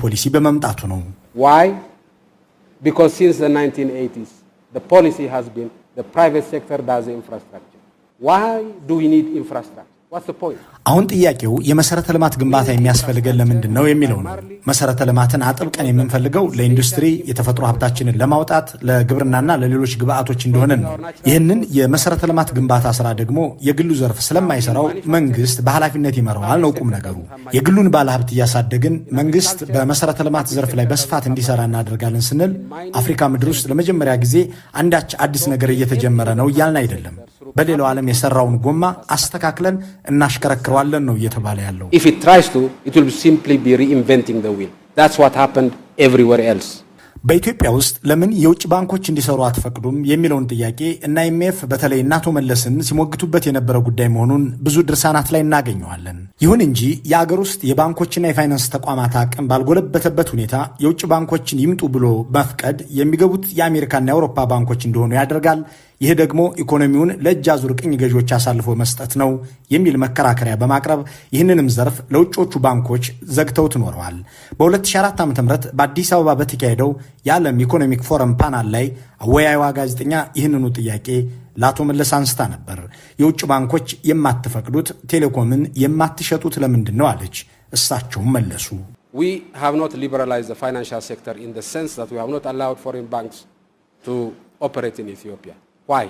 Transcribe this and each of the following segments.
ፖሊሲ በመምጣቱ ነው። Why? Because since the 1980s the policy has been the private sector does the infrastructure. Why do we need infrastructure? What's the point? አሁን ጥያቄው የመሰረተ ልማት ግንባታ የሚያስፈልገን ለምንድን ነው የሚለው ነው። መሰረተ ልማትን አጥብቀን የምንፈልገው ለኢንዱስትሪ የተፈጥሮ ሀብታችንን ለማውጣት ለግብርናና ለሌሎች ግብአቶች እንደሆነ ነው። ይህንን የመሰረተ ልማት ግንባታ ስራ ደግሞ የግሉ ዘርፍ ስለማይሰራው መንግስት በኃላፊነት ይመራዋል ነው ቁም ነገሩ። የግሉን ባለሀብት እያሳደግን መንግስት በመሰረተ ልማት ዘርፍ ላይ በስፋት እንዲሰራ እናደርጋለን ስንል አፍሪካ ምድር ውስጥ ለመጀመሪያ ጊዜ አንዳች አዲስ ነገር እየተጀመረ ነው እያልን አይደለም። በሌላው ዓለም የሰራውን ጎማ አስተካክለን እናሽከረክረዋለን ነው እየተባለ ያለው። If it tries to, it will simply be reinventing the wheel. That's what happened everywhere else. በኢትዮጵያ ውስጥ ለምን የውጭ ባንኮች እንዲሰሩ አትፈቅዱም የሚለውን ጥያቄ እና IMF በተለይ እናቶ መለስን ሲሞግቱበት የነበረ ጉዳይ መሆኑን ብዙ ድርሳናት ላይ እናገኘዋለን። ይሁን እንጂ የአገር ውስጥ የባንኮችና የፋይናንስ ተቋማት አቅም ባልጎለበተበት ሁኔታ የውጭ ባንኮችን ይምጡ ብሎ መፍቀድ የሚገቡት የአሜሪካና የአውሮፓ ባንኮች እንደሆኑ ያደርጋል። ይህ ደግሞ ኢኮኖሚውን ለእጅ አዙር ቅኝ ገዢዎች አሳልፎ መስጠት ነው የሚል መከራከሪያ በማቅረብ ይህንንም ዘርፍ ለውጮቹ ባንኮች ዘግተው ኖረዋል። በ2004 ዓ.ም በአዲስ አበባ በተካሄደው የዓለም ኢኮኖሚክ ፎረም ፓናል ላይ አወያይዋ ጋዜጠኛ ይህንኑ ጥያቄ ለአቶ መለስ አንስታ ነበር። የውጭ ባንኮች የማትፈቅዱት ቴሌኮምን የማትሸጡት ለምንድን ነው አለች። እሳቸውም መለሱ። We have not liberalized the financial sector in the sense that we have not allowed foreign banks to operate in Ethiopia. Why?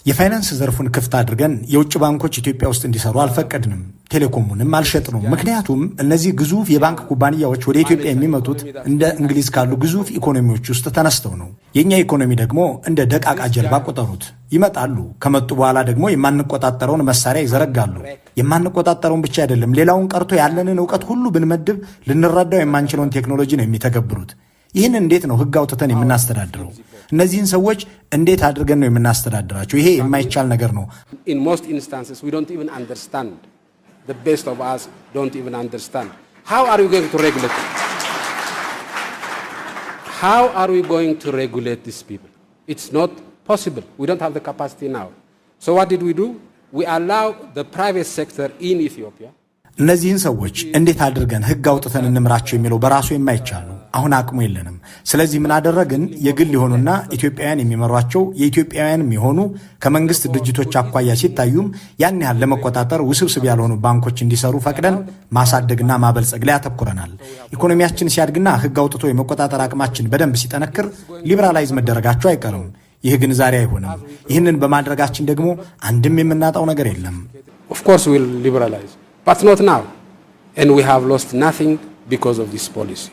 የፋይናንስ ዘርፉን ክፍት አድርገን የውጭ ባንኮች ኢትዮጵያ ውስጥ እንዲሰሩ አልፈቀድንም፣ ቴሌኮሙንም አልሸጥንም። ምክንያቱም እነዚህ ግዙፍ የባንክ ኩባንያዎች ወደ ኢትዮጵያ የሚመጡት እንደ እንግሊዝ ካሉ ግዙፍ ኢኮኖሚዎች ውስጥ ተነስተው ነው። የኛ ኢኮኖሚ ደግሞ እንደ ደቃቃ ጀልባ ቆጠሩት። ይመጣሉ። ከመጡ በኋላ ደግሞ የማንቆጣጠረውን መሳሪያ ይዘረጋሉ። የማንቆጣጠረውን ብቻ አይደለም፣ ሌላውን ቀርቶ ያለንን ዕውቀት ሁሉ ብንመድብ ልንረዳው የማንችለውን ቴክኖሎጂ ነው የሚተገብሩት። ይህን እንዴት ነው ህግ አውጥተን የምናስተዳድረው? እነዚህን ሰዎች እንዴት አድርገን ነው የምናስተዳድራቸው? ይሄ የማይቻል ነገር ነው። In most instances we don't even understand. The best of us don't even understand. How are you going to regulate? How are we going to regulate these people? It's not possible. We don't have the capacity now. So what did we do? We allow the private sector in Ethiopia. እነዚህን ሰዎች እንዴት አድርገን ህግ አውጥተን እንምራቸው የሚለው በራሱ የማይቻል ነው። አሁን አቅሙ የለንም። ስለዚህ ምን አደረግን? የግል የሆኑና ኢትዮጵያውያን የሚመሯቸው የኢትዮጵያውያንም የሆኑ ከመንግስት ድርጅቶች አኳያ ሲታዩም ያን ያህል ለመቆጣጠር ውስብስብ ያልሆኑ ባንኮች እንዲሰሩ ፈቅደን ማሳደግና ማበልጸግ ላይ አተኩረናል። ኢኮኖሚያችን ሲያድግና ህግ አውጥቶ የመቆጣጠር አቅማችን በደንብ ሲጠነክር ሊበራላይዝ መደረጋቸው አይቀርም። ይህ ግን ዛሬ አይሆንም። ይህንን በማድረጋችን ደግሞ አንድም የምናጣው ነገር የለም። Of course we'll liberalize, but not now. And we have lost nothing because of this policy.